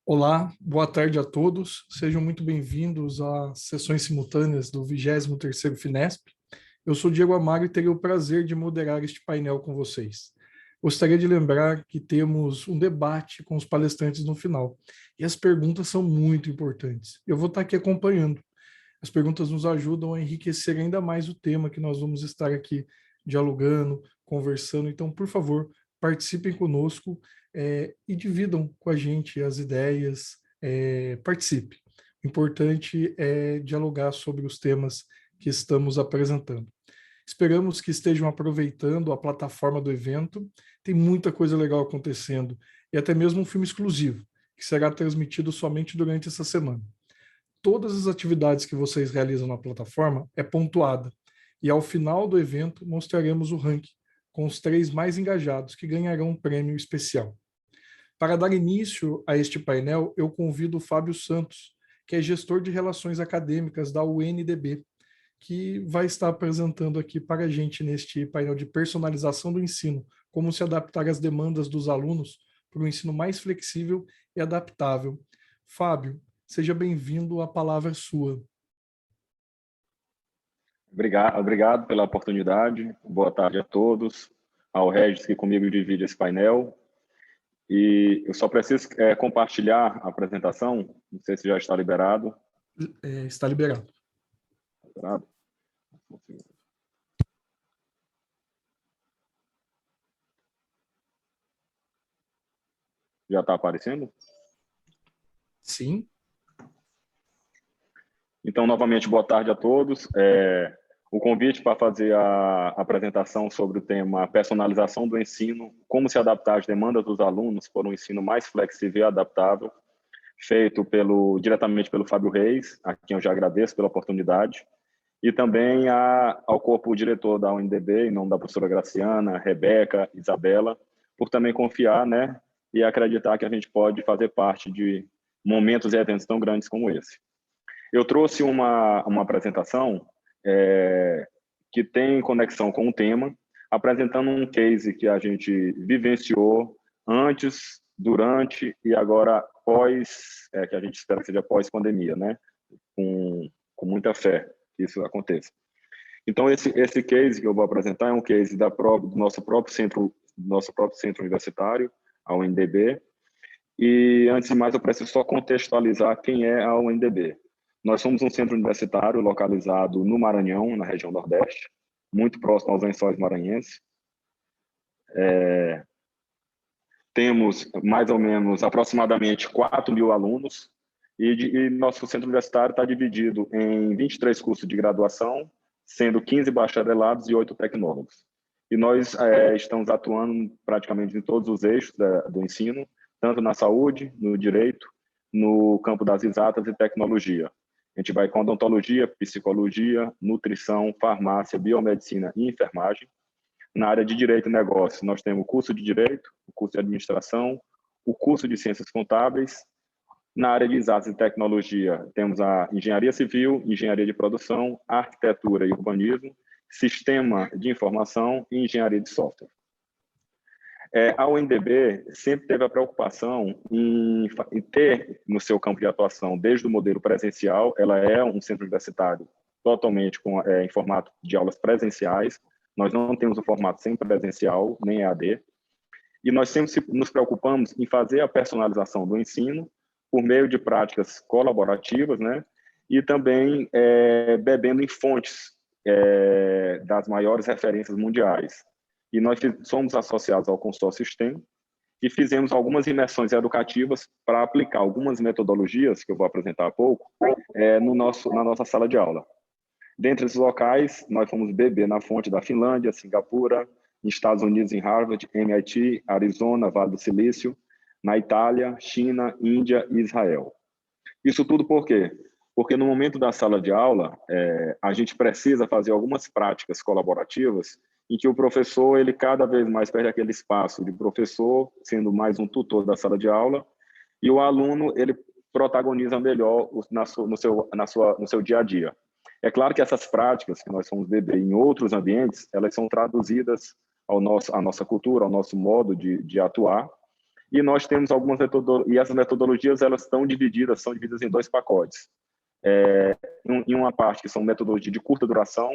Olá, boa tarde a todos. Sejam muito bem-vindos às sessões simultâneas do 23º Finesp. Eu sou Diego Amaro e terei o prazer de moderar este painel com vocês. Gostaria de lembrar que temos um debate com os palestrantes no final, e as perguntas são muito importantes. Eu vou estar aqui acompanhando. As perguntas nos ajudam a enriquecer ainda mais o tema que nós vamos estar aqui dialogando, conversando. Então, por favor, participem conosco e dividam com a gente as ideias, participe. O importante é dialogar sobre os temas que estamos apresentando. Esperamos que estejam aproveitando a plataforma do evento. Tem muita coisa legal acontecendo e até mesmo um filme exclusivo, que será transmitido somente durante essa semana. Todas as atividades que vocês realizam na plataforma é pontuada. E ao final do evento mostraremos o ranking com os 3 mais engajados que ganharão um prêmio especial. Para dar início a este painel, eu convido o Fábio Santos, que é gestor de relações acadêmicas da UNDB, que vai estar apresentando aqui para a gente neste painel de personalização do ensino, como se adaptar às demandas dos alunos para um ensino mais flexível e adaptável. Fábio, seja bem-vindo, a palavra é sua. Obrigado pela oportunidade. Boa tarde a todos. Ao Regis, que comigo divide esse painel. E eu só preciso compartilhar a apresentação. Não sei se já está liberado. Está liberado. Liberado? Já está aparecendo? Sim. Então, novamente, boa tarde a todos. O convite para fazer a apresentação sobre o tema personalização do ensino, como se adaptar às demandas dos alunos por um ensino mais flexível e adaptável, feito diretamente pelo Fábio Reis, a quem eu já agradeço pela oportunidade, e também ao corpo diretor da UNDB, em nome da professora Graciana, Rebeca, Isabela, por também confiar, né, e acreditar que a gente pode fazer parte de momentos e eventos tão grandes como esse. Eu trouxe uma apresentação que tem conexão com o tema, apresentando um case que a gente vivenciou antes, durante e agora pós, que a gente espera que seja pós-pandemia, né? Com muita fé que isso aconteça. Então, esse case que eu vou apresentar é um case do nosso próprio centro universitário, a UNDB. E, antes de mais, eu preciso só contextualizar quem é a UNDB. Nós somos um centro universitário localizado no Maranhão, na região Nordeste, muito próximo aos Lençóis Maranhenses. Temos mais ou menos aproximadamente 4.000 alunos e nosso centro universitário está dividido em 23 cursos de graduação, sendo 15 bacharelados e 8 tecnólogos. E nós estamos atuando praticamente em todos os eixos do ensino, tanto na saúde, no direito, no campo das exatas e tecnologia. A gente vai com odontologia, psicologia, nutrição, farmácia, biomedicina e enfermagem. Na área de direito e negócio, nós temos o curso de direito, o curso de administração, o curso de ciências contábeis. Na área de exatas e tecnologia, temos a engenharia civil, engenharia de produção, arquitetura e urbanismo, sistema de informação e engenharia de software. A UNDB sempre teve a preocupação em ter no seu campo de atuação, desde o modelo presencial, ela é um centro universitário totalmente em formato de aulas presenciais, nós não temos o formato sem presencial, nem EAD, e nós sempre nos preocupamos em fazer a personalização do ensino por meio de práticas colaborativas, né? E também bebendo em fontes das maiores referências mundiais. E nós somos associados ao consórcio STEM e fizemos algumas imersões educativas para aplicar algumas metodologias, que eu vou apresentar há pouco, na nossa sala de aula. Dentre esses locais, nós fomos beber na fonte da Finlândia, Singapura, nos Estados Unidos, em Harvard, MIT, Arizona, Vale do Silício, na Itália, China, Índia e Israel. Isso tudo por quê? Porque no momento da sala de aula, a gente precisa fazer algumas práticas colaborativas em que o professor, ele cada vez mais perde aquele espaço de professor, sendo mais um tutor da sala de aula, e o aluno, ele protagoniza melhor no seu dia a dia. É claro que essas práticas que nós fomos beber em outros ambientes, elas são traduzidas à nossa cultura, ao nosso modo de atuar, E nós temos algumas metodologias, e essas metodologias são divididas em 2 pacotes. Em uma parte que são metodologias de curta duração,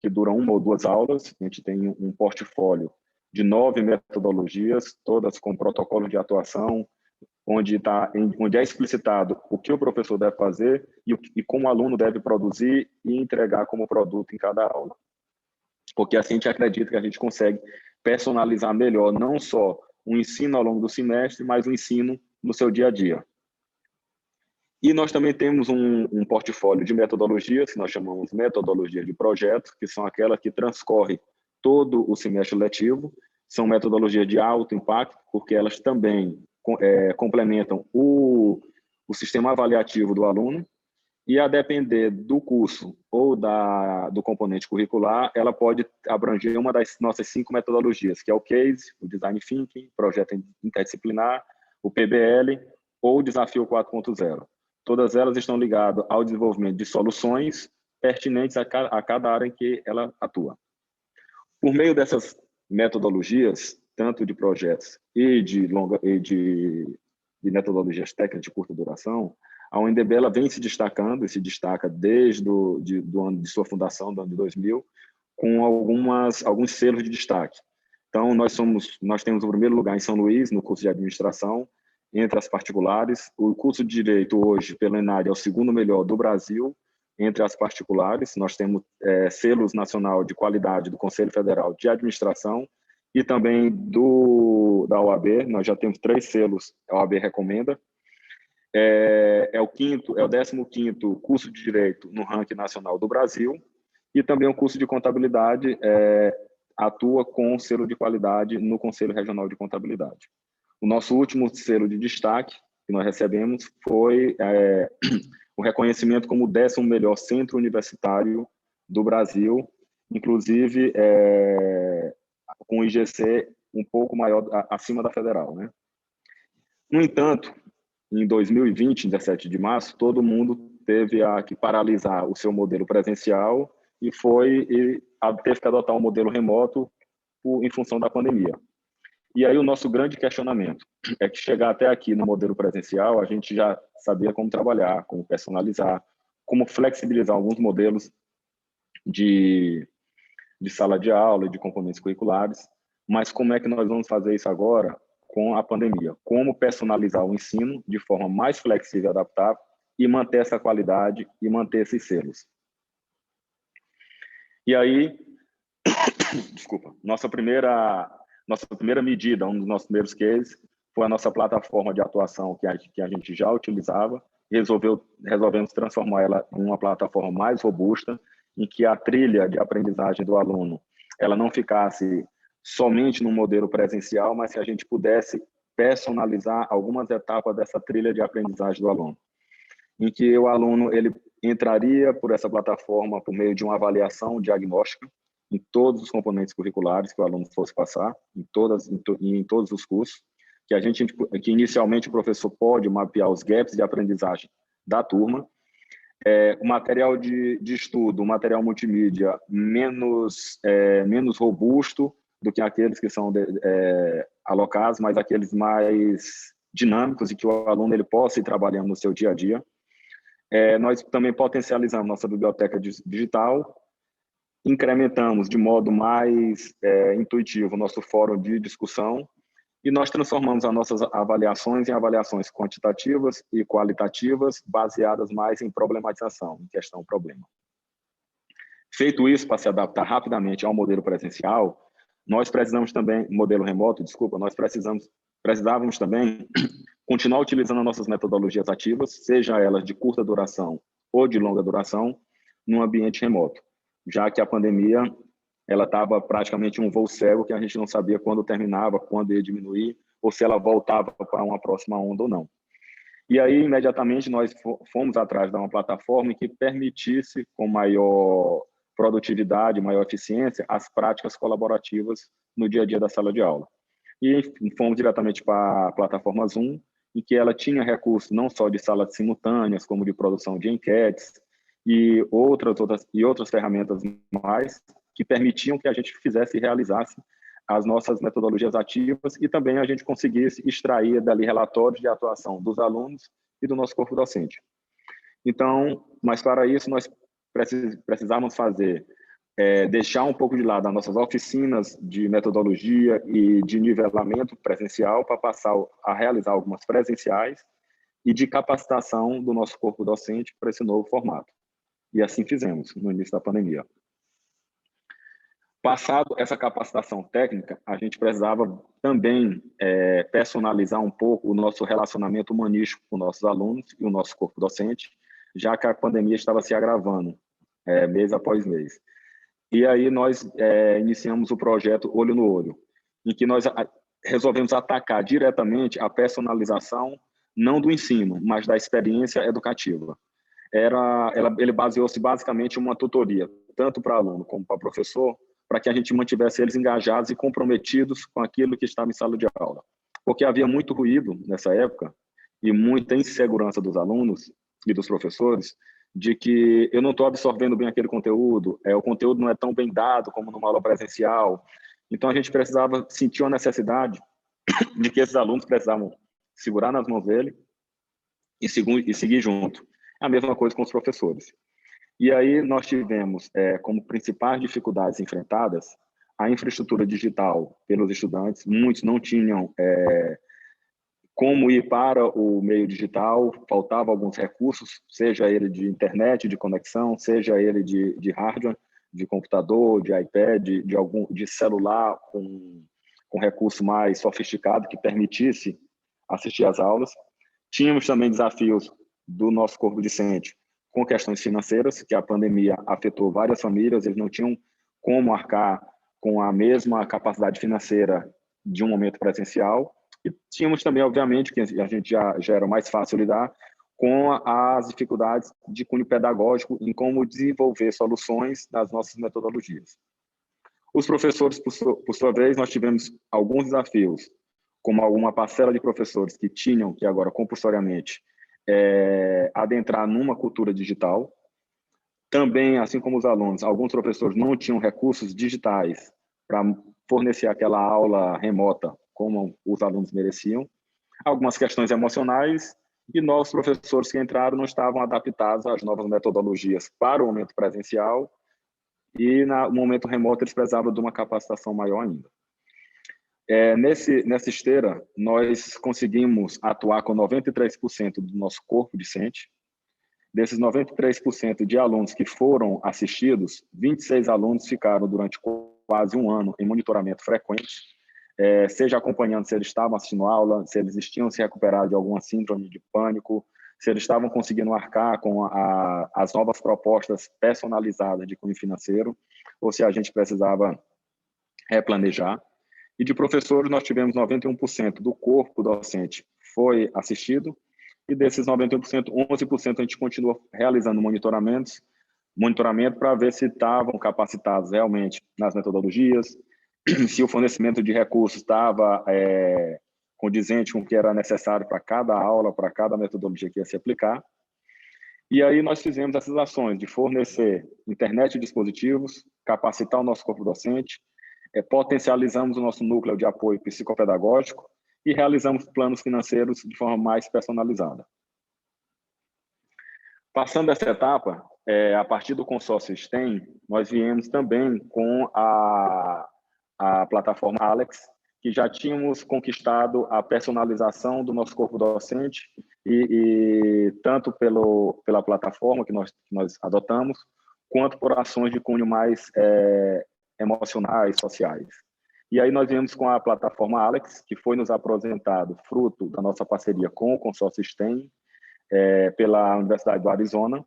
que duram 1 ou 2 aulas. A gente tem um portfólio de 9 metodologias, todas com protocolo de atuação, onde é explicitado o que o professor deve fazer e como o aluno deve produzir e entregar como produto em cada aula. Porque assim a gente acredita que a gente consegue personalizar melhor não só o ensino ao longo do semestre, mas o ensino no seu dia a dia. E nós também temos um portfólio de metodologias, que nós chamamos metodologia de projeto, que são aquelas que transcorrem todo o semestre letivo. São metodologias de alto impacto, porque elas também complementam o sistema avaliativo do aluno, e a depender do curso ou do componente curricular, ela pode abranger uma das nossas 5 metodologias, que é o CASE, o Design Thinking, Projeto Interdisciplinar, o PBL ou o Desafio 4.0. Todas elas estão ligadas ao desenvolvimento de soluções pertinentes a cada área em que ela atua. Por meio dessas metodologias, tanto de projetos e de metodologias técnicas de curta duração, a UNDB ela vem se destacando, e se destaca desde do ano de sua fundação, do ano de 2000, com alguns selos de destaque. Então, nós temos o primeiro lugar em São Luís, no curso de administração, entre as particulares. O curso de Direito, hoje, pela ENAD, é o 2º melhor do Brasil, entre as particulares. Nós temos selos nacional de qualidade do Conselho Federal de Administração e também da OAB. Nós já temos 3 selos, a OAB recomenda. É o 15º curso de Direito no ranking nacional do Brasil, e também o curso de Contabilidade atua com selo de qualidade no Conselho Regional de Contabilidade. O nosso último selo de destaque que nós recebemos foi o reconhecimento como o 10º melhor centro universitário do Brasil, inclusive com o IGC um pouco maior, acima da federal, né? No entanto, em 2020, 17 de março, todo mundo teve que paralisar o seu modelo presencial e teve que adotar um modelo remoto em função da pandemia. E aí o nosso grande questionamento é que chegar até aqui no modelo presencial, a gente já sabia como trabalhar, como personalizar, como flexibilizar alguns modelos de sala de aula, de componentes curriculares, mas como é que nós vamos fazer isso agora com a pandemia? Como personalizar o ensino de forma mais flexível e adaptável e manter essa qualidade e manter esses selos? E aí, desculpa, nossa primeira medida, um dos nossos primeiros cases, foi a nossa plataforma de atuação que a gente já utilizava. Resolvemos transformar ela em uma plataforma mais robusta, em que a trilha de aprendizagem do aluno ela não ficasse somente no modelo presencial, mas que a gente pudesse personalizar algumas etapas dessa trilha de aprendizagem do aluno, em que o aluno ele entraria por essa plataforma por meio de uma avaliação diagnóstica em todos os componentes curriculares que o aluno fosse passar, em todos os cursos, que inicialmente o professor pode mapear os gaps de aprendizagem da turma, o material de estudo, o material multimídia menos robusto do que aqueles que são alocados, mas aqueles mais dinâmicos e que o aluno ele possa ir trabalhando no seu dia a dia. Nós também potencializamos nossa biblioteca digital, incrementamos de modo mais intuitivo o nosso fórum de discussão, e nós transformamos as nossas avaliações em avaliações quantitativas e qualitativas, baseadas mais em problematização, em questão-problema. Feito isso, para se adaptar rapidamente ao modelo presencial, nós precisamos também, modelo remoto, desculpa, nós precisávamos também continuar utilizando as nossas metodologias ativas, seja elas de curta duração ou de longa duração, num ambiente remoto, já que a pandemia ela estava praticamente um voo cego que a gente não sabia quando terminava, quando ia diminuir, ou se ela voltava para uma próxima onda ou não. E aí, imediatamente, nós fomos atrás de uma plataforma que permitisse, com maior produtividade, maior eficiência, as práticas colaborativas no dia a dia da sala de aula. E fomos diretamente para a plataforma Zoom, em que ela tinha recursos não só de salas simultâneas, como de produção de enquetes e outras ferramentas mais, que permitiam que a gente fizesse e realizasse as nossas metodologias ativas e também a gente conseguisse extrair dali relatórios de atuação dos alunos e do nosso corpo docente. Então, mas para isso nós precisamos fazer, deixar um pouco de lado as nossas oficinas de metodologia e de nivelamento presencial para passar a realizar algumas presenciais e de capacitação do nosso corpo docente para esse novo formato. E assim fizemos no início da pandemia. Passado essa capacitação técnica, a gente precisava também personalizar um pouco o nosso relacionamento humanístico com nossos alunos e o nosso corpo docente, já que a pandemia estava se agravando mês após mês. E aí nós iniciamos o projeto Olho no Olho, em que nós resolvemos atacar diretamente a personalização, não do ensino, mas da experiência educativa. Ele baseou-se basicamente em uma tutoria, tanto para aluno como para professor, para que a gente mantivesse eles engajados e comprometidos com aquilo que estava em sala de aula. Porque havia muito ruído nessa época e muita insegurança dos alunos e dos professores de que eu não estou absorvendo bem aquele conteúdo, o conteúdo não é tão bem dado como numa aula presencial. Então, a gente precisava sentir uma necessidade de que esses alunos precisavam segurar nas mãos dele e seguir junto. A mesma coisa com os professores. E aí nós tivemos como principais dificuldades enfrentadas a infraestrutura digital pelos estudantes. Muitos não tinham como ir para o meio digital, faltavam alguns recursos, seja ele de internet, de conexão, seja ele de hardware, de computador, de iPad, de celular com recurso mais sofisticado que permitisse assistir às aulas. Tínhamos também desafios do nosso corpo docente com questões financeiras, que a pandemia afetou várias famílias, eles não tinham como arcar com a mesma capacidade financeira de um momento presencial. E tínhamos também, obviamente, que a gente já era mais fácil lidar com as dificuldades de cunho pedagógico em como desenvolver soluções nas nossas metodologias. Os professores, por sua vez, nós tivemos alguns desafios, como alguma parcela de professores que tinham que agora compulsoriamente adentrar numa cultura digital. Também, assim como os alunos, alguns professores não tinham recursos digitais para fornecer aquela aula remota como os alunos mereciam. Algumas questões emocionais e nós, professores que entraram, não estavam adaptados às novas metodologias para o momento presencial e no momento remoto eles precisavam de uma capacitação maior ainda. Nessa esteira, nós conseguimos atuar com 93% do nosso corpo docente. Desses 93% de alunos que foram assistidos, 26 alunos ficaram durante quase um ano em monitoramento frequente, seja acompanhando se eles estavam assistindo aula, se eles tinham se recuperado de alguma síndrome de pânico, se eles estavam conseguindo arcar com as novas propostas personalizadas de cunho financeiro, ou se a gente precisava replanejar. E de professores, nós tivemos 91% do corpo docente foi assistido, e desses 91%, 11% a gente continua realizando monitoramento para ver se estavam capacitados realmente nas metodologias, se o fornecimento de recursos estava condizente com o que era necessário para cada aula, para cada metodologia que ia se aplicar. E aí nós fizemos essas ações de fornecer internet e dispositivos, capacitar o nosso corpo docente, potencializamos o nosso núcleo de apoio psicopedagógico e realizamos planos financeiros de forma mais personalizada. Passando essa etapa, a partir do consórcio STEM, nós viemos também com a plataforma Alex, que já tínhamos conquistado a personalização do nosso corpo docente e tanto pela plataforma que nós adotamos, quanto por ações de cunho mais emocionais, sociais. E aí nós viemos com a plataforma Alex, que foi nos apresentado fruto da nossa parceria com o consórcio STEM, pela Universidade do Arizona,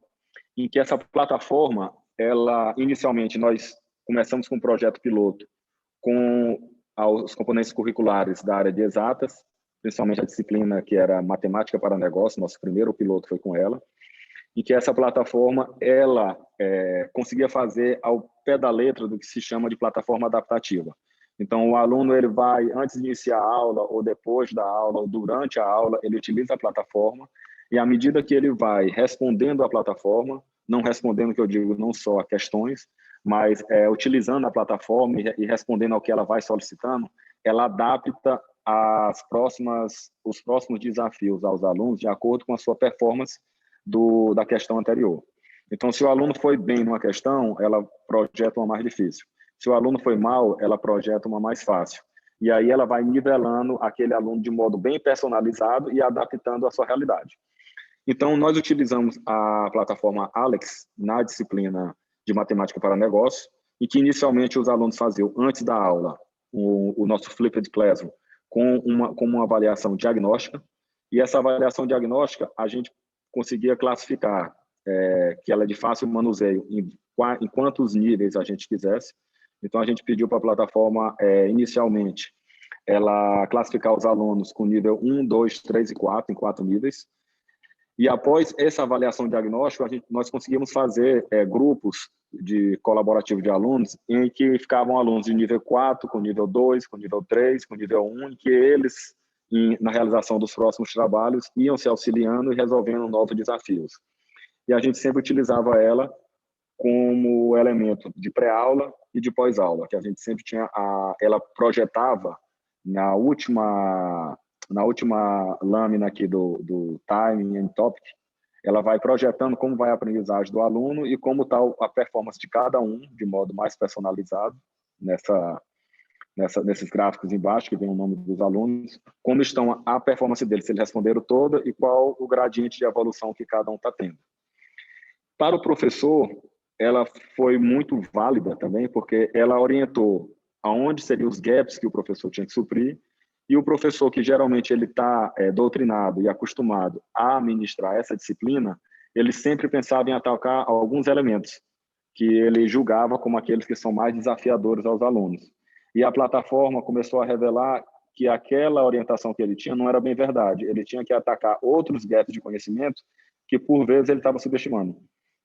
em que essa plataforma, inicialmente nós começamos com um projeto piloto com os componentes curriculares da área de exatas, principalmente a disciplina que era matemática para negócio, nosso primeiro piloto foi com ela, e que essa plataforma, ela conseguia fazer ao pé da letra do que se chama de plataforma adaptativa. Então, o aluno, ele vai, antes de iniciar a aula, ou depois da aula, ou durante a aula, ele utiliza a plataforma, e à medida que ele vai respondendo à plataforma, não respondendo, que eu digo, não só a questões, mas utilizando a plataforma e respondendo ao que ela vai solicitando, ela adapta os próximos desafios aos alunos de acordo com a sua performance da questão anterior. Então, se o aluno foi bem numa questão, ela projeta uma mais difícil. Se o aluno foi mal, ela projeta uma mais fácil. E aí ela vai nivelando aquele aluno de modo bem personalizado e adaptando à sua realidade. Então, nós utilizamos a plataforma Alex na disciplina de Matemática para Negócios, e que inicialmente os alunos faziam, antes da aula, o nosso Flipped Classroom, com uma avaliação diagnóstica, e essa avaliação diagnóstica a gente conseguia classificar que ela é de fácil manuseio em quantos níveis a gente quisesse. Então, a gente pediu para a plataforma, inicialmente, ela classificar os alunos com nível 1, 2, 3 e 4, em 4 níveis. E após essa avaliação diagnóstica, nós conseguimos fazer grupos colaborativos de alunos, em que ficavam alunos de nível 4, com nível 2, com nível 3, com nível 1, em que eles, na realização dos próximos trabalhos, iam se auxiliando e resolvendo novos desafios. E a gente sempre utilizava ela como elemento de pré-aula e de pós-aula, que a gente sempre tinha ela projetava na última lâmina aqui do Time and Topic, ela vai projetando como vai a aprendizagem do aluno e como está a performance de cada um, de modo mais personalizado, nesses gráficos embaixo, que vem o nome dos alunos, como estão a performance deles, se eles responderam toda e qual o gradiente de evolução que cada um está tendo. Para o professor, ela foi muito válida também, porque ela orientou aonde seriam os gaps que o professor tinha que suprir, e o professor, que geralmente ele está doutrinado e acostumado a administrar essa disciplina, ele sempre pensava em atacar alguns elementos que ele julgava como aqueles que são mais desafiadores aos alunos. E a plataforma começou a revelar que aquela orientação que ele tinha não era bem verdade. Ele tinha que atacar outros gaps de conhecimento que, por vezes, ele estava subestimando.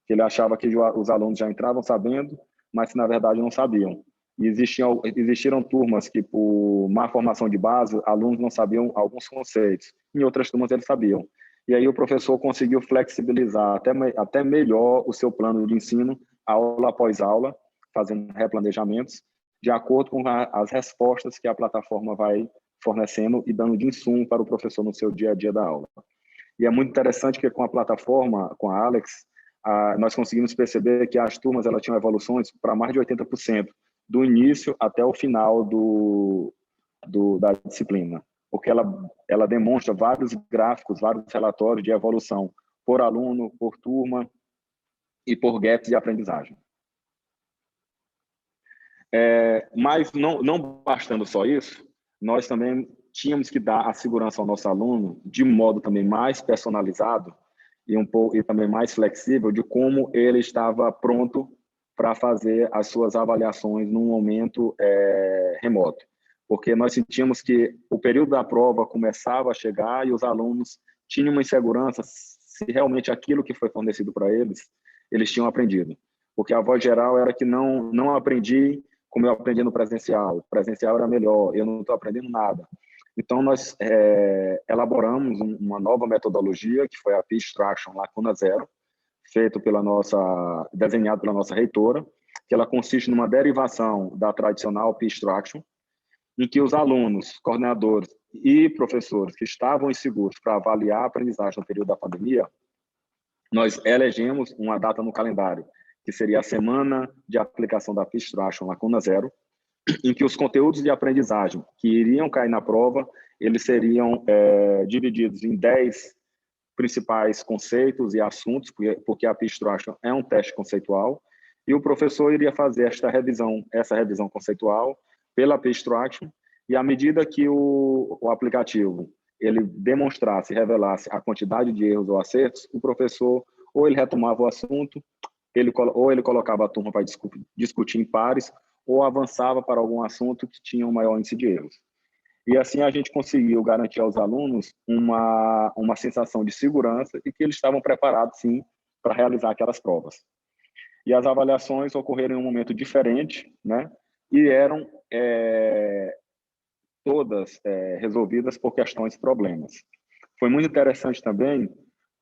Que ele achava que os alunos já entravam sabendo, mas que, na verdade, não sabiam. E existiram turmas que, por má formação de base, alunos não sabiam alguns conceitos. Em outras turmas, eles sabiam. E aí o professor conseguiu flexibilizar até melhor o seu plano de ensino, aula após aula, fazendo replanejamentos, de acordo com as respostas que a plataforma vai fornecendo e dando de insumo para o professor no seu dia a dia da aula. E é muito interessante que com a plataforma, com a Alex, nós conseguimos perceber que as turmas elas tinham evoluções para mais de 80%, do início até o final da disciplina, porque ela demonstra vários gráficos, vários relatórios de evolução por aluno, por turma e por gaps de aprendizagem. Mas não bastando só isso, nós também tínhamos que dar a segurança ao nosso aluno de modo também mais personalizado e também mais flexível de como ele estava pronto para fazer as suas avaliações num momento remoto. Porque nós sentíamos que o período da prova começava a chegar e os alunos tinham uma insegurança se realmente aquilo que foi fornecido para eles, eles tinham aprendido. Porque a voz geral era que não aprendi como eu aprendi no presencial. O presencial era melhor, eu não estou aprendendo nada. Então, nós elaboramos uma nova metodologia, que foi a P-Extraction Lacuna Zero, desenhado pela nossa reitora, que ela consiste numa derivação da tradicional P-Extraction, em que os alunos, coordenadores e professores que estavam inseguros para avaliar a aprendizagem no período da pandemia, nós elegemos uma data no calendário, que seria a semana de aplicação da P-Extraction Lacuna Zero, em que os conteúdos de aprendizagem que iriam cair na prova, eles seriam divididos em 10 principais conceitos e assuntos, porque a P-Extraction é um teste conceitual, e o professor iria fazer essa revisão conceitual pela P-Extraction, e à medida que o aplicativo ele demonstrasse, revelasse a quantidade de erros ou acertos, o professor ou ele retomava o assunto, ou ele colocava a turma para discutir em pares, ou avançava para algum assunto que tinha um maior índice de erros. E assim a gente conseguiu garantir aos alunos uma sensação de segurança e que eles estavam preparados, sim, para realizar aquelas provas. E as avaliações ocorreram em um momento diferente, né? E eram todas resolvidas por questões e problemas. Foi muito interessante também,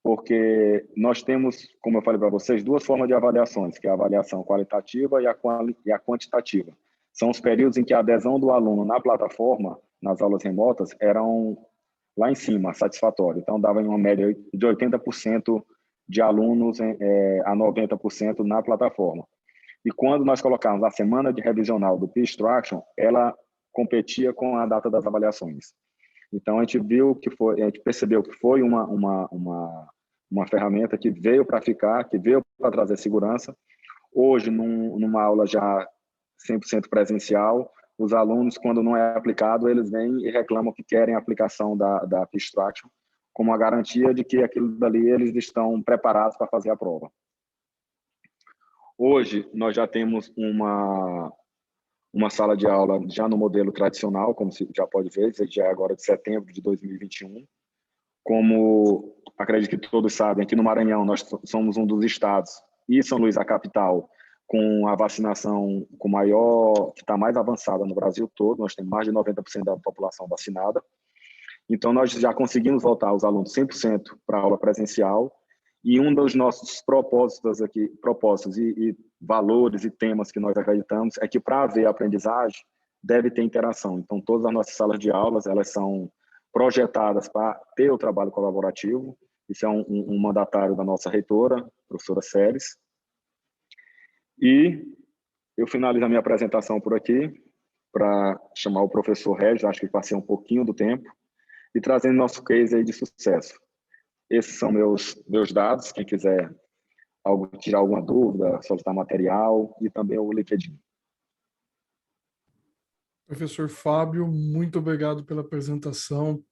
porque nós temos, como eu falei para vocês, duas formas de avaliações, que é a avaliação qualitativa e a quantitativa. São os períodos em que a adesão do aluno na plataforma, nas aulas remotas, eram lá em cima, satisfatório. Então, dava em uma média de 80% de alunos a 90% na plataforma. E quando nós colocamos a semana de revisional do Peer Instruction, ela competia com a data das avaliações. Então, a gente percebeu que foi uma ferramenta que veio para ficar, que veio para trazer segurança. Hoje, numa aula já 100% presencial, os alunos, quando não é aplicado, eles vêm e reclamam que querem a aplicação da Peer Instruction como uma garantia de que aquilo dali eles estão preparados para fazer a prova. Hoje, nós já temos uma sala de aula já no modelo tradicional, como você já pode ver, já é agora de setembro de 2021. Como acredito que todos sabem, aqui no Maranhão nós somos um dos estados, e São Luís a capital, com a vacinação que está mais avançada no Brasil todo. Nós temos mais de 90% da população vacinada. Então, nós já conseguimos voltar os alunos 100% para a aula presencial, e um dos nossos propósitos e valores e temas que nós acreditamos é que, para haver aprendizagem, deve ter interação. Então, todas as nossas salas de aulas, elas são projetadas para ter o trabalho colaborativo. Isso é um mandatário da nossa reitora, professora Séries. E eu finalizo a minha apresentação por aqui, para chamar o professor Regis, acho que passei um pouquinho do tempo, e trazendo nosso case aí de sucesso. Esses são meus dados, quem quiser tirar alguma dúvida, solicitar material, e também o LinkedIn. Professor Fábio, muito obrigado pela apresentação,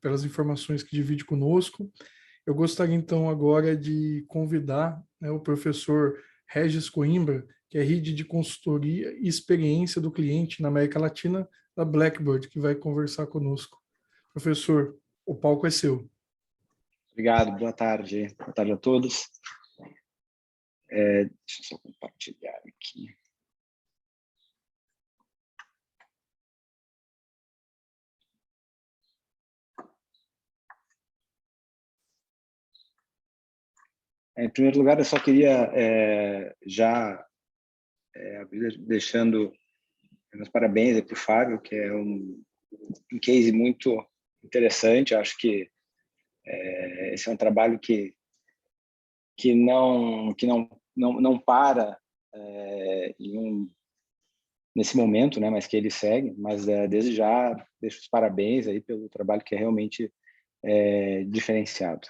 pelas informações que divide conosco. Eu gostaria, então, agora de convidar, né, o professor Regis Coimbra, que é Head de Consultoria e Experiência do Cliente na América Latina, da Blackboard, que vai conversar conosco. Professor, o palco é seu. Obrigado, boa tarde a todos. Deixa eu só compartilhar aqui. Em primeiro lugar, eu só queria abrir deixando meus parabéns para o Fábio, que é um case muito interessante. Acho que esse é um trabalho que não para nesse momento, né? Mas que ele segue. Mas desde já deixo os parabéns aí pelo trabalho que é realmente diferenciado.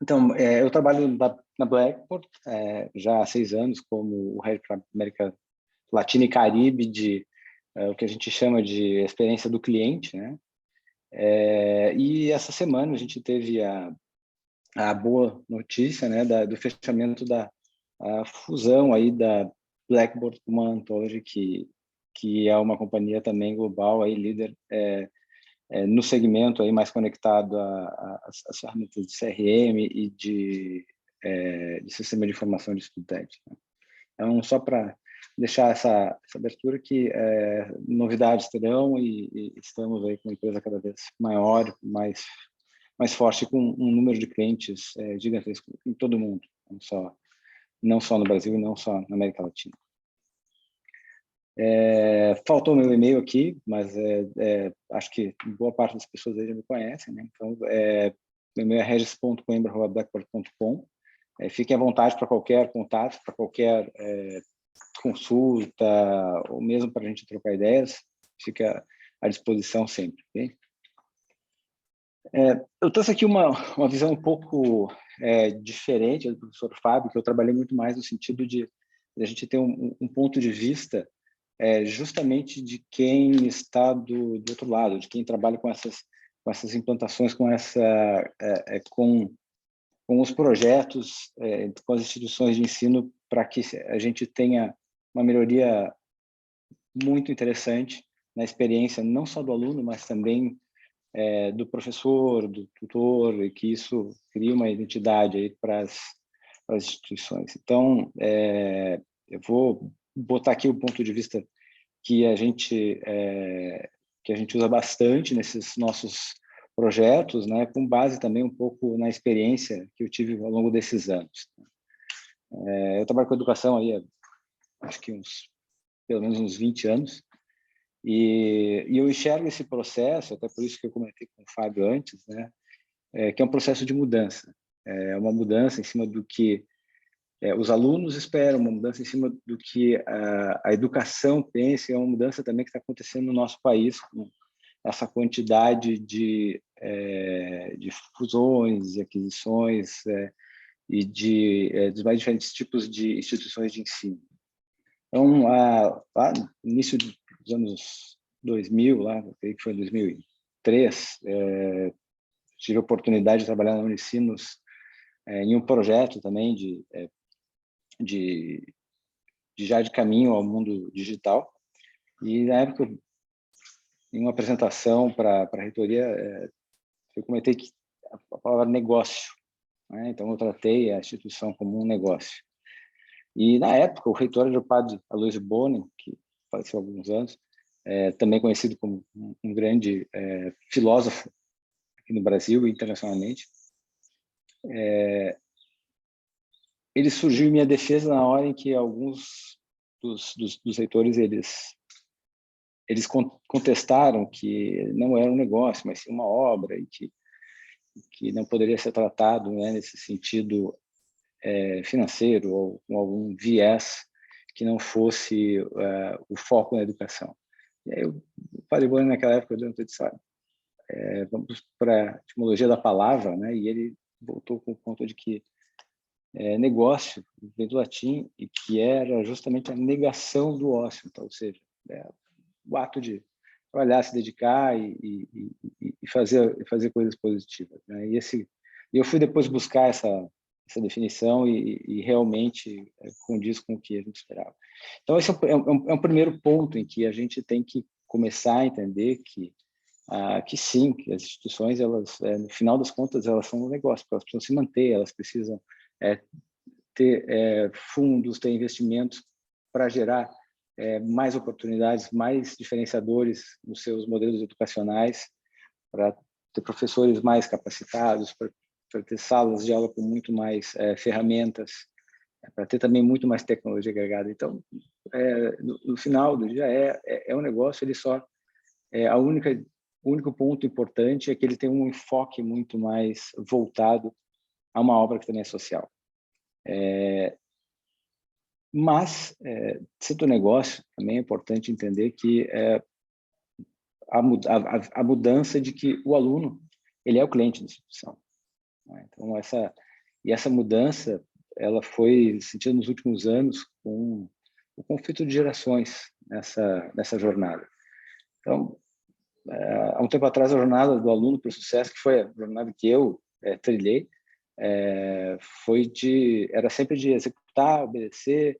Então, eu trabalho na Blackboard já há 6 anos como o Head para América Latina e Caribe de o que a gente chama de experiência do cliente, né? E essa semana a gente teve a boa notícia, né, do fechamento da fusão aí da Blackboard com a Antoji, que é uma companhia também global aí, líder no segmento aí mais conectado às ferramentas de CRM e de sistema de informação de estudante, né? Então, só para deixar essa abertura que novidades terão e estamos aí com uma empresa cada vez maior, mais forte, com um número de clientes gigantesco em todo o mundo, não só no Brasil e não só na América Latina. Faltou meu e-mail aqui, mas acho que boa parte das pessoas aí já me conhecem, né? Então, meu e-mail é regis.coimbra@blackboard.com. Fiquem à vontade para qualquer contato, para qualquer consulta, ou mesmo para a gente trocar ideias, fica à disposição sempre. Okay? Eu trouxe aqui uma visão um pouco diferente do professor Fábio, que eu trabalhei muito mais no sentido de a gente ter um ponto de vista justamente de quem está do outro lado, de quem trabalha com essas implantações, com os projetos, com as instituições de ensino, para que a gente tenha uma melhoria muito interessante na experiência, não só do aluno, mas também do professor, do tutor, e que isso cria uma identidade aí para as instituições. Então, eu vou botar aqui o ponto de vista que a gente usa bastante nesses nossos projetos, né, com base também um pouco na experiência que eu tive ao longo desses anos. Eu trabalho com educação aí, acho que pelo menos uns 20 anos, e eu enxergo esse processo, até por isso que eu comentei com o Fábio antes, né, que é um processo de mudança. É uma mudança em cima do que os alunos esperam, uma mudança em cima do que a educação pensa, é uma mudança também que está acontecendo no nosso país, com essa quantidade de fusões e aquisições e dos mais diferentes tipos de instituições de ensino. Então, lá no início dos anos 2000, lá, que foi em 2003, tive a oportunidade de trabalhar na Unicinos em um projeto também já de caminho ao mundo digital. E na época, em uma apresentação para a reitoria, eu comentei que a palavra negócio, né? Então eu tratei a instituição como um negócio. E na época o reitor era o padre Aloysio Boni, que faleceu há alguns anos, também conhecido como um grande filósofo aqui no Brasil e internacionalmente. Ele surgiu em minha defesa na hora em que alguns dos reitores eles contestaram que não era um negócio, mas sim uma obra, e que não poderia ser tratado, né, nesse sentido financeiro ou com algum viés que não fosse o foco na educação. E aí o Padre Boni, naquela época, eu disse, vamos para a etimologia da palavra, né, e ele voltou com o ponto de que negócio vem do latim e que era justamente a negação do ócio, então, ou seja, o ato de trabalhar, se dedicar e fazer coisas positivas, né? E eu fui depois buscar essa definição e realmente condiz com o que a gente esperava. Então esse é um primeiro ponto em que a gente tem que começar a entender que sim, que as instituições, elas no final das contas, elas são um negócio, porque elas precisam se manter, elas precisam ter fundos, ter investimentos para gerar mais oportunidades, mais diferenciadores nos seus modelos educacionais, para ter professores mais capacitados, para ter salas de aula com muito mais ferramentas, para ter também muito mais tecnologia agregada. Então, no final do dia, é um negócio, ele só o único ponto importante é que ele tem um enfoque muito mais voltado a uma obra que também é social. Mas, sendo negócio, também é importante entender que a mudança de que o aluno ele é o cliente da instituição, né? Então, essa mudança ela foi sentida nos últimos anos com o conflito de gerações nessa jornada. Então, há um tempo atrás, a jornada do aluno para o sucesso, que foi a jornada que eu trilhei, era sempre de executar, obedecer,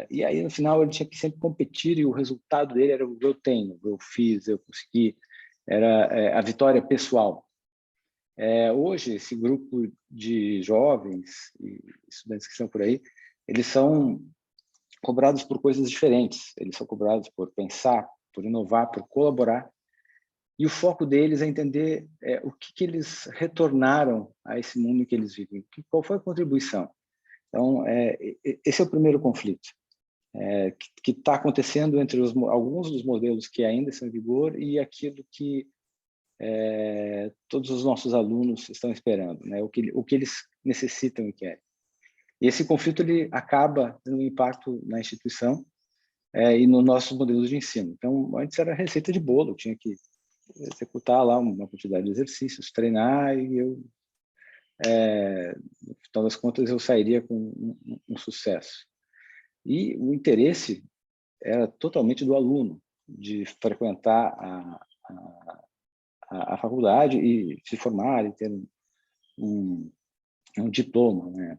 e aí no final ele tinha que sempre competir e o resultado dele era o que eu tenho, eu fiz, eu consegui, era a vitória pessoal. Hoje esse grupo de jovens e estudantes que estão por aí, eles são cobrados por coisas diferentes, eles são cobrados por pensar, por inovar, por colaborar. E o foco deles é entender o que eles retornaram a esse mundo em que eles vivem, qual foi a contribuição. Então, esse é o primeiro conflito que está acontecendo entre alguns dos modelos que ainda estão em vigor e aquilo que todos os nossos alunos estão esperando, né? O que eles necessitam e querem. E esse conflito ele acaba tendo um impacto na instituição e nos nossos modelos de ensino. Então, antes era receita de bolo, tinha que executar lá uma quantidade de exercícios, treinar e no final das contas eu sairia com um sucesso. E o interesse era totalmente do aluno, de frequentar a faculdade e se formar e ter um diploma, né?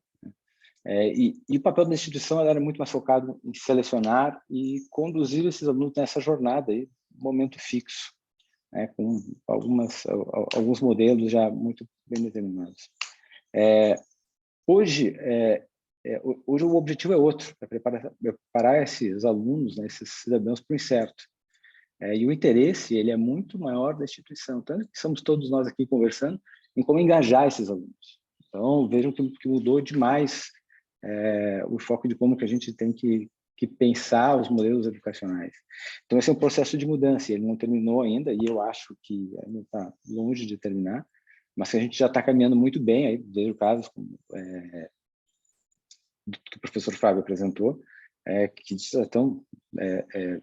E o papel da instituição era muito mais focado em selecionar e conduzir esses alunos nessa jornada aí, momento fixo, né, com alguns modelos já muito bem determinados. Hoje o objetivo é outro, é preparar esses alunos, né, esses cidadãos para o incerto. E o interesse ele é muito maior da instituição, tanto que somos todos nós aqui conversando em como engajar esses alunos. Então, vejam que mudou demais o foco de como que a gente tem que pensar os modelos educacionais. Então, esse é um processo de mudança, ele não terminou ainda, e eu acho que ainda está longe de terminar, mas que a gente já está caminhando muito bem, aí vejo casos como que o professor Fábio apresentou, que já estão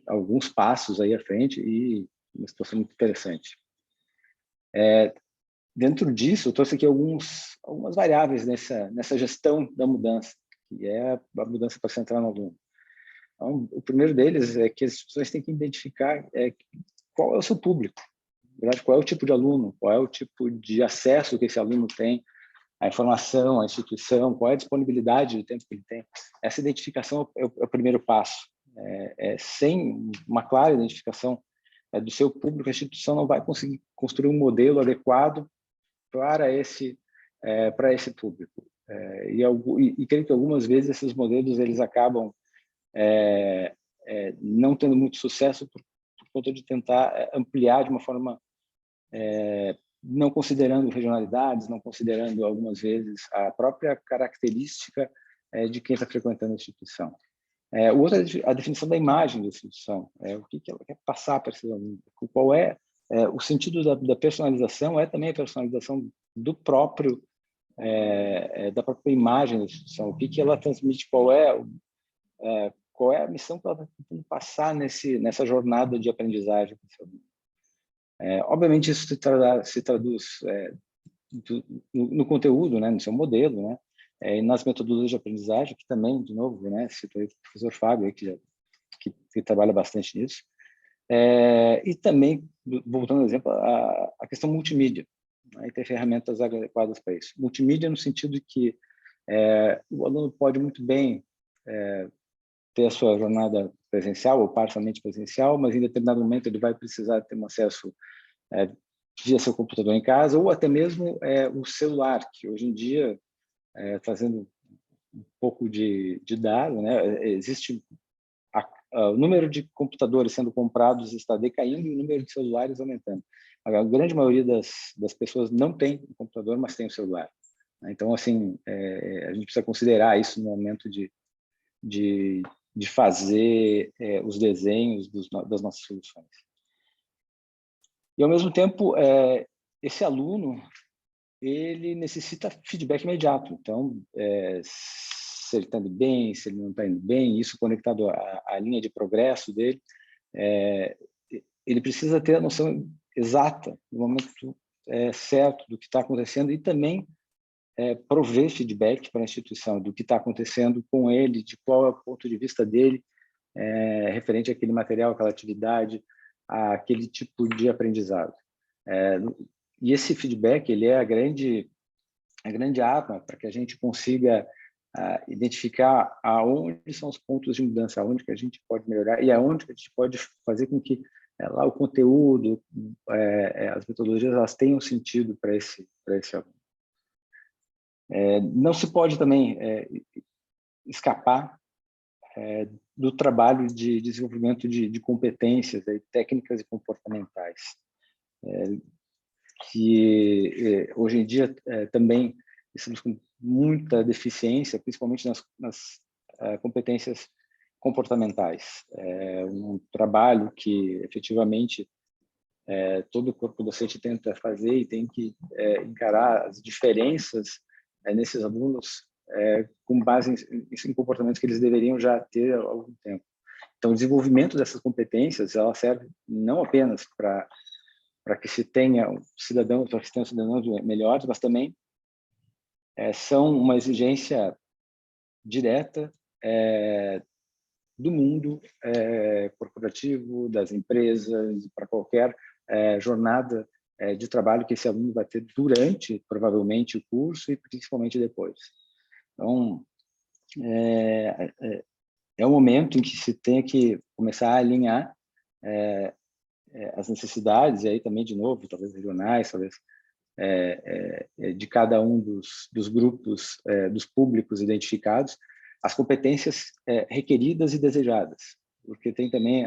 alguns passos aí à frente e uma situação muito interessante. Dentro disso, eu trouxe aqui algumas variáveis nessa gestão da mudança, que é a mudança para centrar no aluno. Então, o primeiro deles é que as instituições têm que identificar qual é o seu público, na verdade, qual é o tipo de aluno, qual é o tipo de acesso que esse aluno tem à informação, à instituição, qual é a disponibilidade do tempo que ele tem. Essa identificação é o primeiro passo. Sem uma clara identificação do seu público, a instituição não vai conseguir construir um modelo adequado para esse público. E creio que algumas vezes esses modelos eles acabam não tendo muito sucesso por conta de tentar ampliar de uma forma não considerando regionalidades, não considerando algumas vezes a própria característica de quem está frequentando a instituição. O outro é a definição da imagem da instituição, o que ela quer passar para esse aluno, qual é o sentido da personalização, também a personalização do próprio da própria imagem da instituição, o que ela transmite, qual é a missão que ela está tentando passar nessa jornada de aprendizagem. Obviamente, isso se traduz no conteúdo, né, no seu modelo, né, e nas metodologias de aprendizagem, que também, de novo, né, citou o professor Fábio, que trabalha bastante nisso. E também, voltando ao exemplo, a questão multimídia, né, e ter ferramentas adequadas para isso. Multimídia no sentido de que o aluno pode muito bem ter a sua jornada presencial ou parcialmente presencial, mas em determinado momento ele vai precisar ter um acesso via seu computador em casa ou até mesmo o celular, que hoje em dia, trazendo um pouco de dado, né, existe o número de computadores sendo comprados está decaindo e o número de celulares aumentando. A grande maioria das pessoas não tem um computador, mas tem um celular. Então, assim, a gente precisa considerar isso no momento de fazer os desenhos das nossas soluções. E, ao mesmo tempo, esse aluno ele necessita feedback imediato. Então, se ele está indo bem, se ele não está indo bem, isso conectado à linha de progresso dele, ele precisa ter a noção exata, no momento certo, do que está acontecendo e também prover feedback para a instituição do que está acontecendo com ele, de qual é o ponto de vista dele referente àquele material, àquela atividade, àquele tipo de aprendizado. E esse feedback ele é a grande arma para que a gente consiga identificar aonde são os pontos de mudança, aonde que a gente pode melhorar e aonde que a gente pode fazer com que lá o conteúdo, as metodologias, elas tenham sentido para esse aluno. Não se pode também escapar do trabalho de desenvolvimento de competências técnicas e comportamentais, que hoje em dia também estamos com muita deficiência, principalmente nas competências comportamentais. Um trabalho que efetivamente todo o corpo docente tenta fazer e tem que encarar as diferenças nesses alunos com base em comportamentos que eles deveriam já ter há algum tempo. Então, o desenvolvimento dessas competências, ela serve não apenas para que se tenha cidadãos melhores, mas também são uma exigência direta do mundo corporativo, das empresas, para qualquer jornada de trabalho que esse aluno vai ter durante, provavelmente, o curso e principalmente depois. Então, é um momento em que se tem que começar a alinhar as necessidades, e aí também, de novo, talvez regionais, talvez de cada um dos grupos, dos públicos identificados, as competências requeridas e desejadas. porque tem também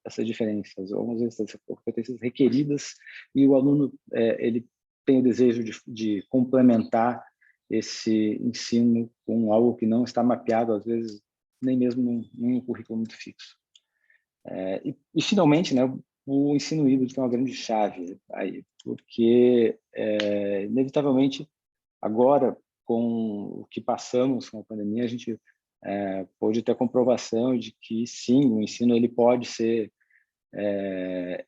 essas diferenças, algumas vezes essas competências requeridas e o aluno ele tem o desejo de complementar esse ensino com algo que não está mapeado, às vezes, nem mesmo em um currículo muito fixo. E finalmente, né, o ensino híbrido tem uma grande chave aí, porque, inevitavelmente, agora, com o que passamos com a pandemia, a gente pôde ter a comprovação de que, sim, o ensino ele pode ser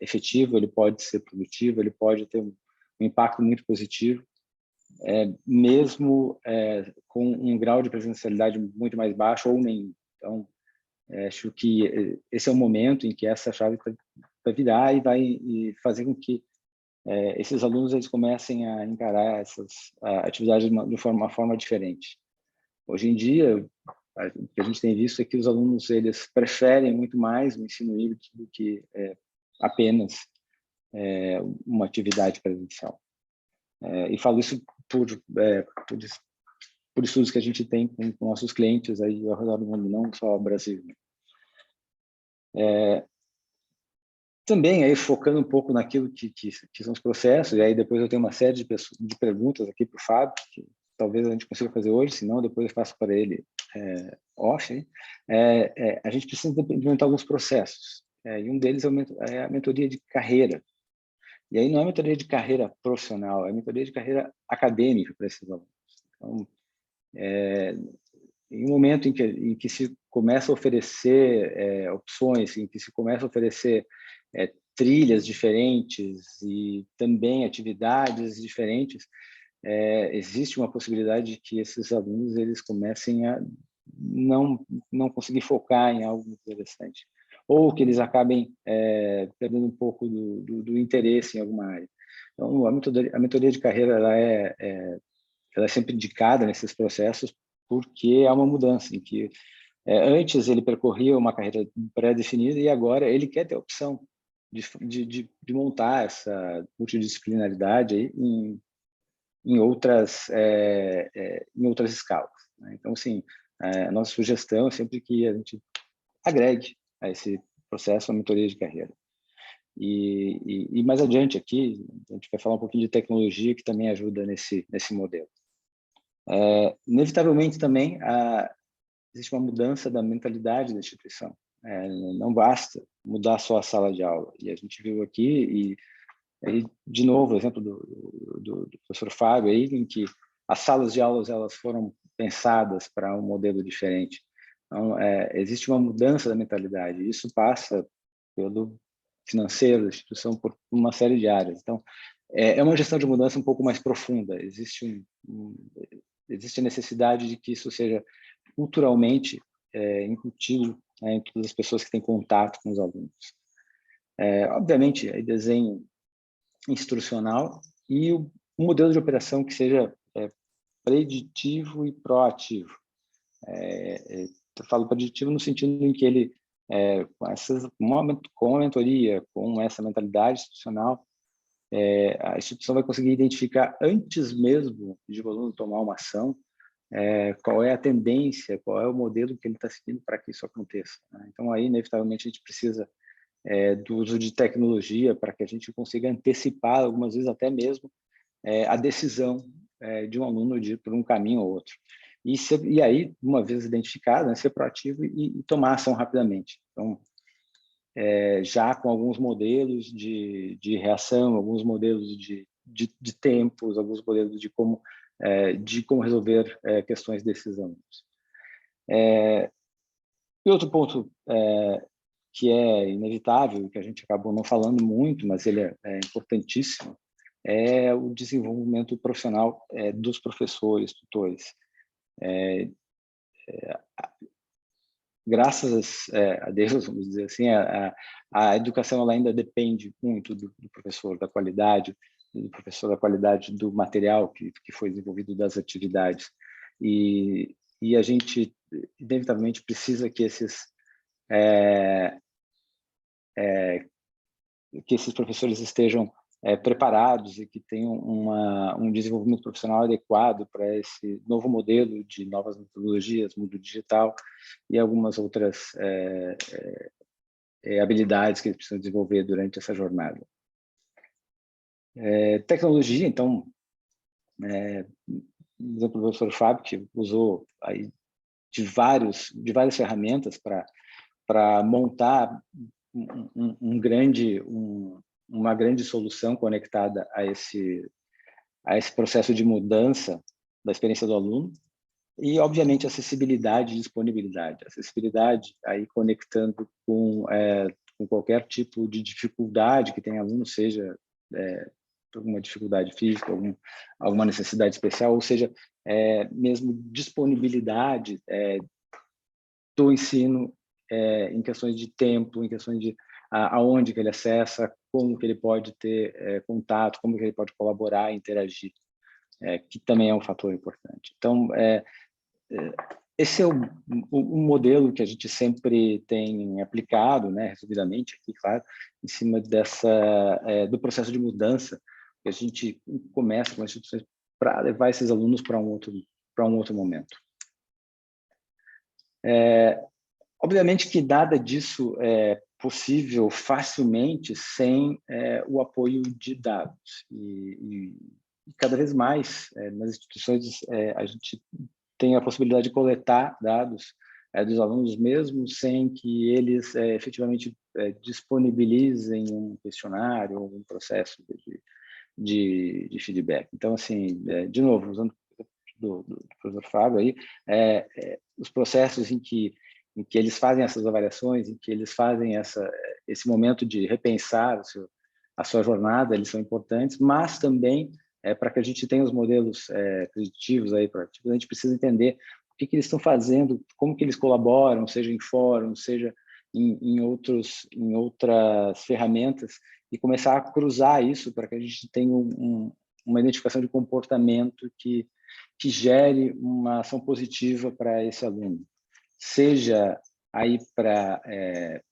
efetivo, ele pode ser produtivo, ele pode ter um impacto muito positivo, mesmo com um grau de presencialidade muito mais baixo ou nem. Então, acho que esse é o momento em que essa chave vai virar e vai fazer com que esses alunos eles comecem a encarar essas atividades de uma forma diferente. Hoje em dia, o que a gente tem visto é que os alunos eles preferem muito mais o ensino híbrido do que apenas uma atividade presencial. E falo isso por estudos que a gente tem com nossos clientes aí ao redor do mundo, não só o Brasil. Também aí focando um pouco naquilo que são os processos, e aí depois eu tenho uma série de perguntas aqui para o Fábio, que talvez a gente consiga fazer hoje, senão depois eu faço para ele off. A gente precisa implementar alguns processos, e um deles é a mentoria de carreira. E aí não é mentoria de carreira profissional, é mentoria de carreira acadêmica para esses alunos. Então, em um momento em que se começa a oferecer opções, em que se começa a oferecer trilhas diferentes e também atividades diferentes, existe uma possibilidade de que esses alunos eles comecem a não conseguir focar em algo interessante, ou que eles acabem perdendo um pouco do interesse em alguma área. Então, a mentoria de carreira ela é sempre indicada nesses processos porque é uma mudança em que antes ele percorria uma carreira pré-definida e agora ele quer ter a opção de montar essa multidisciplinaridade aí em outras escalas, né? Então, assim, a nossa sugestão é sempre que a gente agregue a esse processo a mentoria de carreira. E mais adiante aqui, a gente vai falar um pouquinho de tecnologia que também ajuda nesse modelo. Inevitavelmente também existe uma mudança da mentalidade da instituição. Não basta mudar só a sala de aula. E a gente viu aqui, e de novo, o exemplo do professor Fábio, aí, em que as salas de aulas elas foram pensadas para um modelo diferente. Então, existe uma mudança da mentalidade. Isso passa pelo financeiro da instituição, por uma série de áreas. Então, é uma gestão de mudança um pouco mais profunda. Existe a necessidade de que isso seja culturalmente incutido em todas as pessoas que têm contato com os alunos. Obviamente, aí desenho instrucional e um modelo de operação que seja preditivo e proativo. Eu falo preditivo no sentido em que ele, com a mentoria, com essa mentalidade institucional, a instituição vai conseguir identificar antes mesmo de o aluno tomar uma ação, qual é a tendência, qual é o modelo que ele está seguindo para que isso aconteça, né? Então, aí, inevitavelmente, a gente precisa do uso de tecnologia para que a gente consiga antecipar, algumas vezes até mesmo, a decisão de um aluno de ir por um caminho ou outro. E aí, uma vez identificado, né, ser proativo e tomar ação rapidamente. Então, já com alguns modelos de reação, alguns modelos de tempos, alguns modelos de como resolver questões desses alunos. E outro ponto que é inevitável, que a gente acabou não falando muito, mas ele é importantíssimo, é o desenvolvimento profissional dos professores, tutores. Graças a Deus, vamos dizer assim, a educação ela ainda depende muito do professor, da qualidade do professor, da qualidade do material que foi desenvolvido, das atividades. E a gente, inevitavelmente, precisa que esses professores estejam preparados e que tenham um desenvolvimento profissional adequado para esse novo modelo de novas metodologias, mundo digital e algumas outras habilidades que eles precisam desenvolver durante essa jornada. Tecnologia, então, por exemplo, o professor Fábio, que usou aí de várias ferramentas para montar uma grande solução conectada a esse processo de mudança da experiência do aluno. E, obviamente, acessibilidade e disponibilidade. Acessibilidade aí conectando com qualquer tipo de dificuldade que tem aluno, seja alguma dificuldade física, alguma necessidade especial, ou seja, mesmo disponibilidade do ensino em questões de tempo, em questões de aonde que ele acessa, como que ele pode ter contato, como que ele pode colaborar, interagir, que também é um fator importante. Então, esse é o modelo que a gente sempre tem aplicado, né, resumidamente aqui, claro, em cima do processo de mudança que a gente começa com as instituições para levar esses alunos para um outro momento. Obviamente que nada disso é possível facilmente sem o apoio de dados. E cada vez mais, nas instituições, a gente tem a possibilidade de coletar dados dos alunos, mesmo sem que eles efetivamente disponibilizem um questionário ou um processo de feedback. Então, assim, de novo, usando do professor Fábio aí, os processos em que eles fazem essas avaliações, em que eles fazem esse momento de repensar a sua jornada, eles são importantes, mas também para que a gente tenha os modelos preditivos aí, proativos, a gente precisa entender o que eles estão fazendo, como que eles colaboram, seja em fóruns, seja em outras ferramentas, e começar a cruzar isso para que a gente tenha uma identificação de comportamento que gere uma ação positiva para esse aluno, seja aí para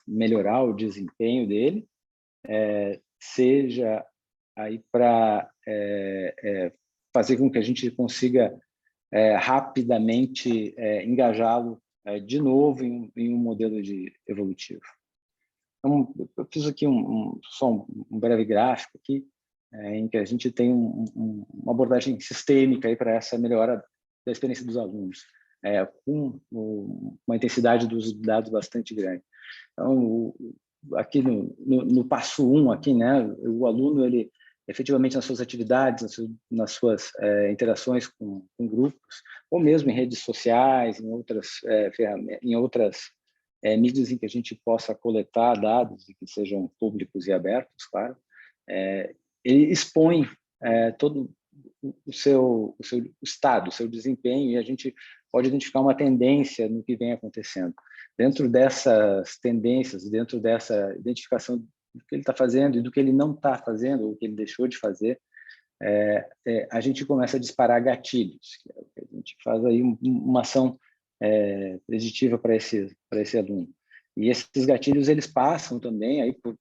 melhorar o desempenho dele, seja aí para fazer com que a gente consiga rapidamente engajá-lo de novo em um modelo evolutivo. Então, eu fiz aqui só um breve gráfico aqui, em que a gente tem uma abordagem sistêmica aí para essa melhora da experiência dos alunos, com uma intensidade dos dados bastante grande. Então, aqui no passo 1, aqui, né, o aluno, ele efetivamente nas suas atividades, nas suas interações com grupos, ou mesmo em redes sociais, em outras ferramentas, em outras mídias em que a gente possa coletar dados e que sejam públicos e abertos, claro, ele expõe todo o seu estado, o seu desempenho, e a gente pode identificar uma tendência no que vem acontecendo. Dentro dessas tendências, dentro dessa identificação do que ele está fazendo e do que ele não está fazendo, ou que ele deixou de fazer, a gente começa a disparar gatilhos. A gente faz aí uma ação preditiva para esse aluno. E esses gatilhos, eles passam também aí por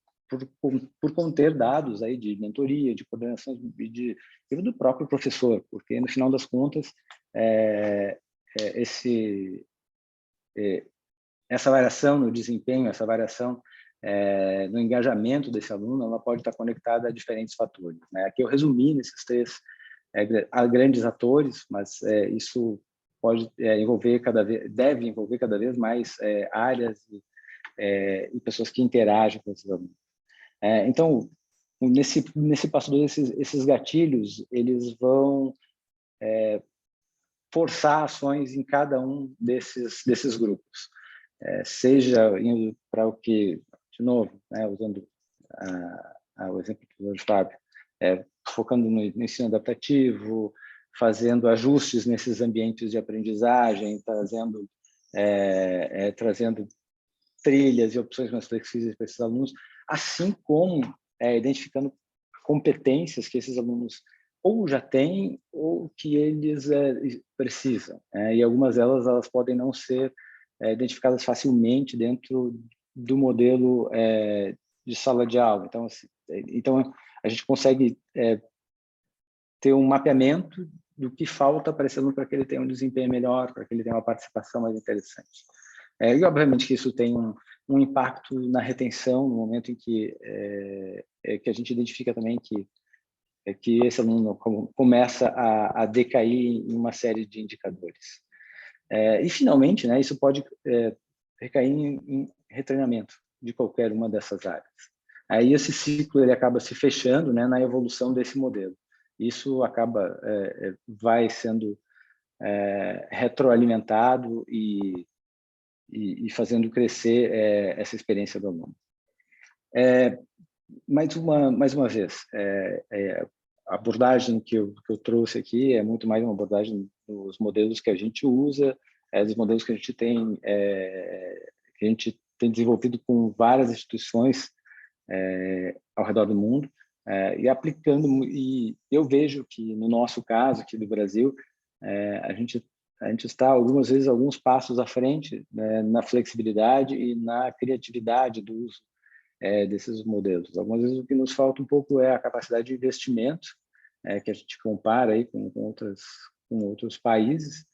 conter dados aí de mentoria, de coordenação e do próprio professor, porque no final das contas essa variação no desempenho, essa variação no engajamento desse aluno, ela pode estar conectada a diferentes fatores, né? Aqui eu resumi nesses 3 grandes atores, mas isso pode deve envolver cada vez mais áreas e pessoas que interagem com esses alunos. Então, nesse passo 2, esses gatilhos, eles vão forçar ações em cada um desses grupos. Seja indo para o que, de novo, né, usando o exemplo do Fábio, focando no ensino adaptativo, fazendo ajustes nesses ambientes de aprendizagem, trazendo trilhas e opções mais flexíveis para esses alunos, assim como identificando competências que esses alunos ou já têm ou que eles precisam. E algumas delas elas podem não ser identificadas facilmente dentro do modelo de sala de aula. Então a gente consegue ter um mapeamento do que falta para esse aluno para que ele tenha um desempenho melhor, para que ele tenha uma participação mais interessante. E, obviamente, que isso tem um impacto na retenção, no momento em que a gente identifica também que esse aluno começa a decair em uma série de indicadores. E, finalmente, né, isso pode recair em retreinamento de qualquer uma dessas áreas. Aí esse ciclo ele acaba se fechando, né, na evolução desse modelo. Isso acaba vai sendo retroalimentado e fazendo crescer essa experiência do aluno. Mais uma vez, a abordagem que eu trouxe aqui é muito mais uma abordagem dos modelos que a gente usa, dos modelos que a gente tem desenvolvido com várias instituições ao redor do mundo, e aplicando, e eu vejo que no nosso caso aqui do Brasil, a gente está algumas vezes alguns passos à frente, né, na flexibilidade e na criatividade do uso desses modelos. Algumas vezes o que nos falta um pouco é a capacidade de investimento, que a gente compara aí com outros países,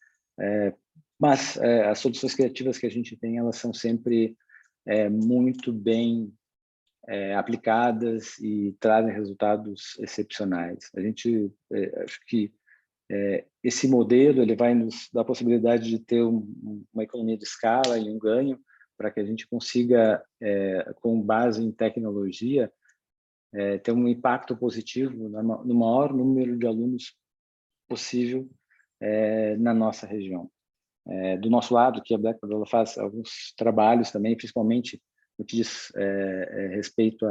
mas as soluções criativas que a gente tem, elas são sempre muito bem aplicadas e trazem resultados excepcionais. A gente acho que esse modelo ele vai nos dar a possibilidade de ter uma economia de escala e um ganho para que a gente consiga, com base em tecnologia, ter um impacto positivo no maior número de alunos possível na nossa região. Do nosso lado, que a Blackboard ela faz alguns trabalhos também, principalmente no que diz respeito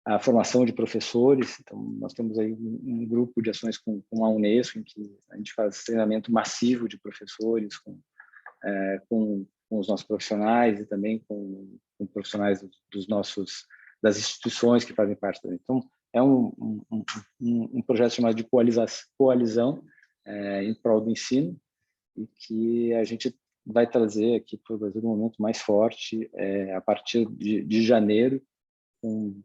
à formação de professores. Então, nós temos aí um grupo de ações com a Unesco, em que a gente faz treinamento massivo de professores com os nossos profissionais e também com profissionais das instituições que fazem parte também. Então, é um projeto chamado de coalizão em prol do ensino, e que a gente vai trazer aqui para o Brasil um momento mais forte a partir de janeiro, com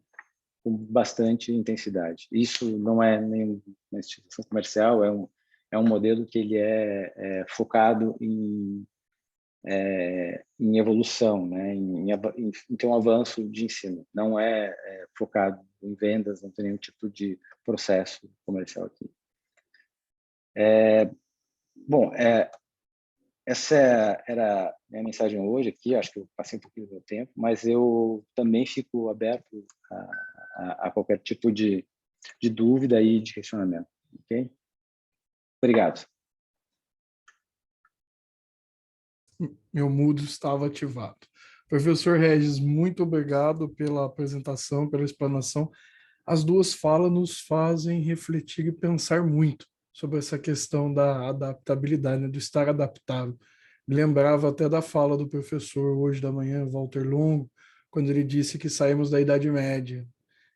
bastante intensidade. Isso não é nenhuma instituição comercial, é um modelo que ele é focado em evolução, né? em ter um avanço de ensino. Não é focado em vendas, não tem nenhum tipo de processo comercial aqui. Bom, essa era a minha mensagem hoje aqui. Acho que eu passei um pouquinho do meu tempo, mas eu também fico aberto a qualquer tipo de dúvida e de questionamento. Ok? Obrigado. Meu mudo estava ativado. Professor Regis, muito obrigado pela apresentação, pela explanação. As duas falas nos fazem refletir e pensar muito sobre essa questão da adaptabilidade, né, do estar adaptável. Me lembrava até da fala do professor hoje da manhã, Walter Longo, quando ele disse que saímos da Idade Média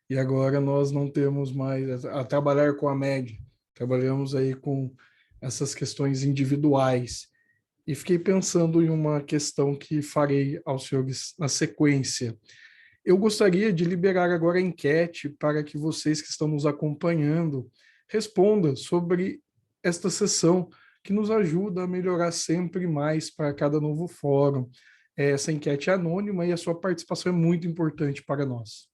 e agora nós não temos mais a trabalhar com a média, trabalhamos aí com essas questões individuais. E fiquei pensando em uma questão que farei aos senhores na sequência. Eu gostaria de liberar agora a enquete para que vocês que estão nos acompanhando respondam sobre esta sessão, que nos ajuda a melhorar sempre mais para cada novo fórum. Essa enquete é anônima e a sua participação é muito importante para nós.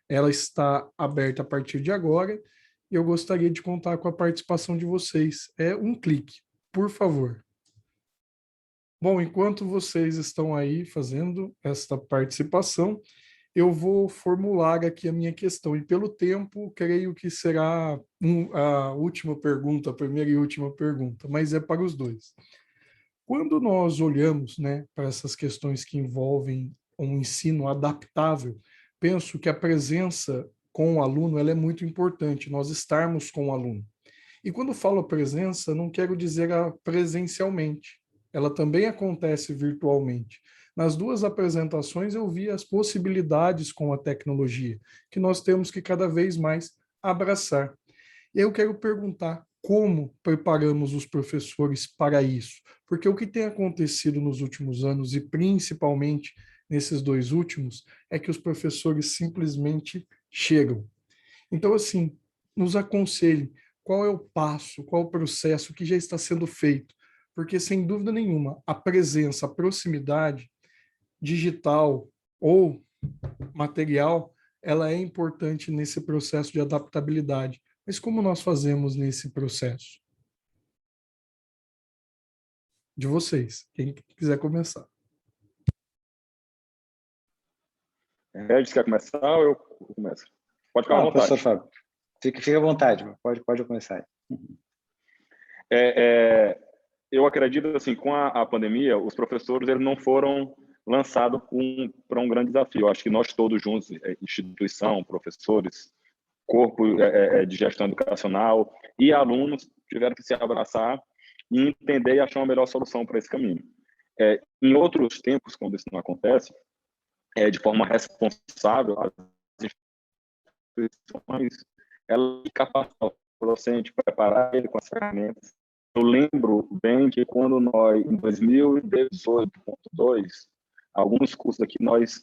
Ela está aberta a partir de agora e eu gostaria de contar com a participação de vocês. É um clique, por favor. Bom, enquanto vocês estão aí fazendo esta participação, eu vou formular aqui a minha questão. E pelo tempo, creio que será a última pergunta, a primeira e última pergunta, mas é para os dois. Quando nós olhamos, né, para essas questões que envolvem um ensino adaptável, penso que a presença com o aluno ela é muito importante, nós estarmos com o aluno. E quando falo presença, não quero dizer presencialmente. Ela também acontece virtualmente. Nas duas apresentações eu vi as possibilidades com a tecnologia, que nós temos que cada vez mais abraçar. E eu quero perguntar como preparamos os professores para isso? Porque o que tem acontecido nos últimos anos, e principalmente nesses dois últimos, é que os professores simplesmente chegam. Então, assim, nos aconselhe qual é o passo, qual é o processo que já está sendo feito, porque, sem dúvida nenhuma, a presença, a proximidade digital ou material, ela é importante nesse processo de adaptabilidade. Mas como nós fazemos nesse processo? De vocês, quem quiser começar. Regis, quer começar ou eu começo? Pode ficar à vontade. Professor Fábio, fica à vontade, pode começar. Eu acredito assim, com a pandemia, os professores eles não foram lançados para um grande desafio. Eu acho que nós todos juntos, instituição, professores, corpo de gestão educacional e alunos, tiveram que se abraçar e entender e achar uma melhor solução para esse caminho. Em outros tempos, quando isso não acontece, de forma responsável, as instituições, ela capacitam o docente, preparar ele com as ferramentas. Eu lembro bem que quando nós, em 2018.2, alguns cursos aqui nós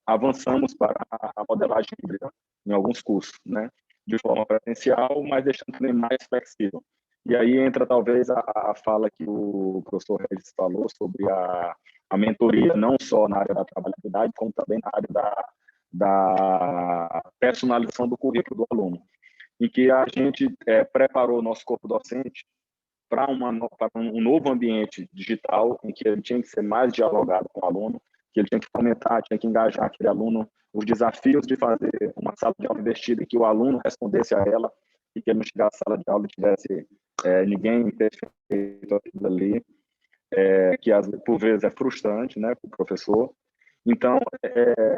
avançamos para a modelagem híbrida, em alguns cursos, né? De forma presencial, mas deixando também mais flexível. E aí entra talvez a fala que o professor Regis falou sobre a mentoria, não só na área da trabalhabilidade, como também na área da personalização do currículo do aluno, em que a gente preparou o nosso corpo docente para um novo ambiente digital, em que ele tinha que ser mais dialogado com o aluno, que ele tinha que fomentar, tinha que engajar aquele aluno, os desafios de fazer uma sala de aula investida e que o aluno respondesse a ela, e que ele não chegasse à sala de aula e tivesse ninguém perfeito aquilo ali, que por vezes é frustrante, né, para o professor. Então,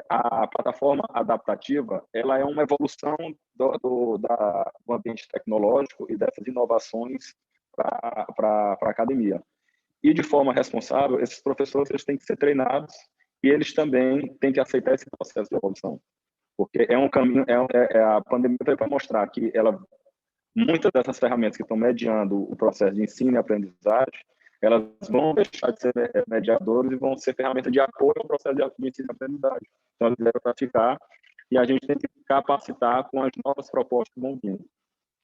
a plataforma adaptativa, ela é uma evolução do ambiente tecnológico e dessas inovações para a academia. E, de forma responsável, esses professores eles têm que ser treinados e eles também têm que aceitar esse processo de evolução. Porque é um caminho, a pandemia veio para mostrar que muitas dessas ferramentas que estão mediando o processo de ensino e aprendizagem, elas vão deixar de ser mediadores e vão ser ferramentas de apoio ao processo de ensino e aprendizagem. Então, elas devem para ficar e a gente tem que capacitar com as novas propostas que vão vindo,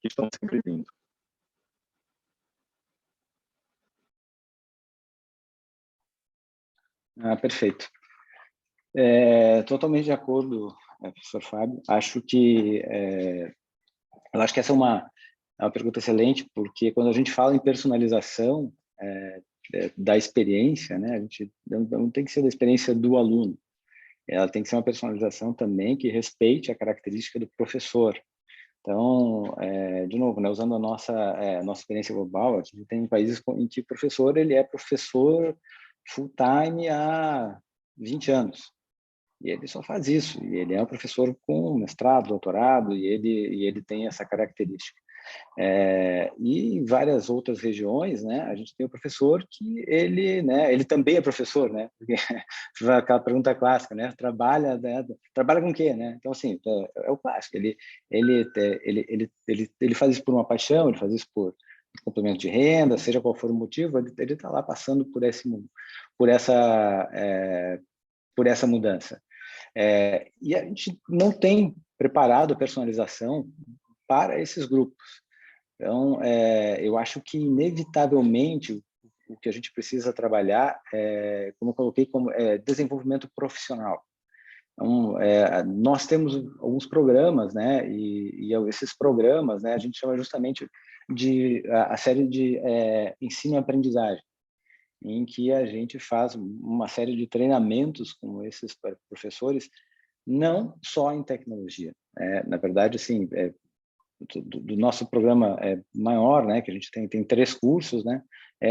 que estão sempre vindo. Perfeito. Totalmente de acordo, professor Fábio. Eu acho que essa é uma pergunta excelente, porque quando a gente fala em personalização da experiência, né, a gente não tem que ser da experiência do aluno, ela tem que ser uma personalização também que respeite a característica do professor. Então, de novo, né, usando a nossa experiência global, a gente tem países em que o professor ele é professor full-time há 20 anos. E ele só faz isso. E ele é um professor com mestrado, doutorado, e ele tem essa característica. E em várias outras regiões, né, a gente tem o professor que ele também é professor, né? Porque aquela pergunta clássica, né? Trabalha com o quê, né? Então, assim, é o clássico. Ele faz isso por uma paixão, ele faz isso por complemento de renda, seja qual for o motivo, ele está lá passando por essa mudança. E a gente não tem preparado a personalização para esses grupos. Então, eu acho que, inevitavelmente, o que a gente precisa trabalhar como eu coloquei, desenvolvimento profissional. Então, nós temos alguns programas, né, e esses programas, né, a gente chama justamente de a série de ensino e aprendizagem, em que a gente faz uma série de treinamentos com esses professores, não só em tecnologia. Na verdade, assim, do nosso programa maior, né, que a gente tem 3 cursos, né,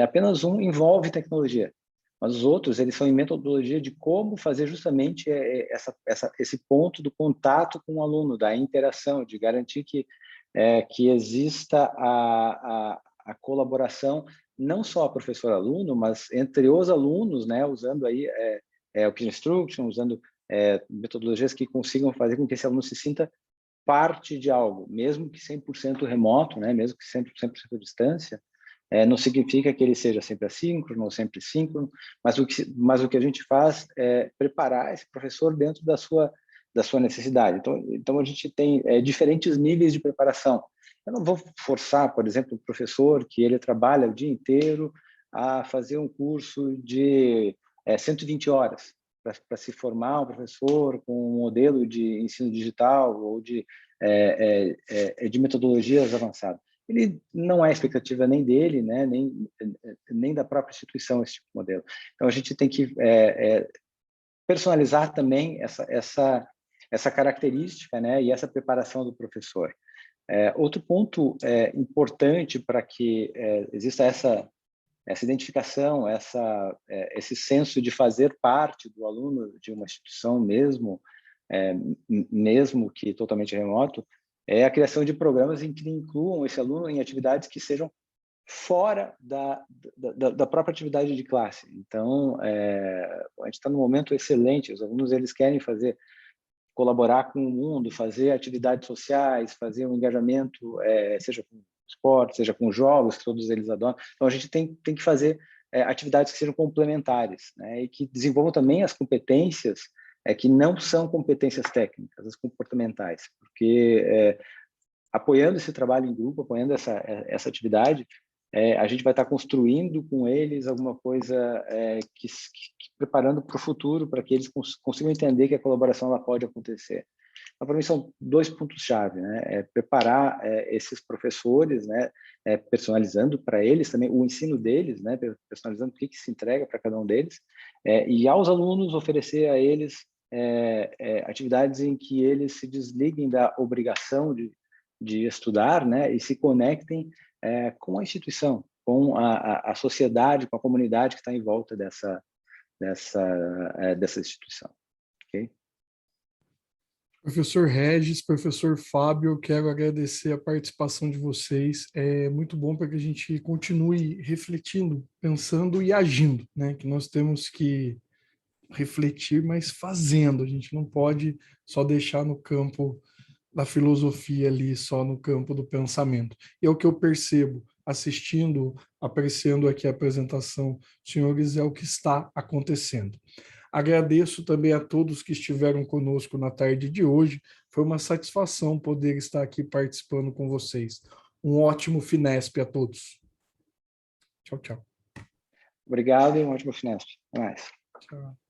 apenas um envolve tecnologia, mas os outros eles são em metodologia de como fazer justamente esse ponto do contato com o aluno, da interação, de garantir que exista a colaboração não só professor-aluno, mas entre os alunos, né, usando aí o Peer Instruction, usando metodologias que consigam fazer com que esse aluno se sinta parte de algo, mesmo que 100% remoto, né, mesmo que 100% à distância, não significa que ele seja sempre assíncrono ou sempre síncrono, mas o que a gente faz é preparar esse professor dentro da sua necessidade. Então a gente tem diferentes níveis de preparação. Eu não vou forçar, por exemplo, o professor que ele trabalha o dia inteiro a fazer um curso de 120 horas para se formar um professor com um modelo de ensino digital ou de metodologias avançadas. Ele não é expectativa nem dele, né, nem da própria instituição esse tipo de modelo. Então, a gente tem que personalizar também essa característica, né, e essa preparação do professor. Outro ponto importante para que exista essa identificação, esse senso de fazer parte do aluno de uma instituição mesmo que totalmente remoto, é a criação de programas em que incluam esse aluno em atividades que sejam fora da própria atividade de classe. Então, a gente está num momento excelente, os alunos eles querem colaborar com o mundo, fazer atividades sociais, fazer um engajamento, seja com esporte, seja com jogos, que todos eles adoram. Então, a gente tem que fazer atividades que sejam complementares, né, e que desenvolvam também as competências que não são competências técnicas, as comportamentais, porque apoiando esse trabalho em grupo, apoiando essa atividade, a gente vai estar construindo com eles alguma coisa que preparando para o futuro, para que eles consigam entender que a colaboração ela pode acontecer. Então, para mim, são 2 pontos-chave, né? Preparar esses professores, né? Personalizando para eles também o ensino deles, né? Personalizando o que se entrega para cada um deles, e aos alunos oferecer a eles atividades em que eles se desliguem da obrigação de estudar, né? E se conectem com a instituição, com a sociedade, com a comunidade que está em volta dessa instituição. Okay? Professor Regis, professor Fábio, eu quero agradecer a participação de vocês. É muito bom para que a gente continue refletindo, pensando e agindo, né? Que nós temos que refletir, mas fazendo. A gente não pode só deixar no campo da filosofia ali, só no campo do pensamento. E é o que eu percebo assistindo, apreciando aqui a apresentação, senhores, é o que está acontecendo. Agradeço também a todos que estiveram conosco na tarde de hoje. Foi uma satisfação poder estar aqui participando com vocês. Um ótimo Finesp a todos. Tchau, tchau. Obrigado e um ótimo Finesp. Até mais. Tchau.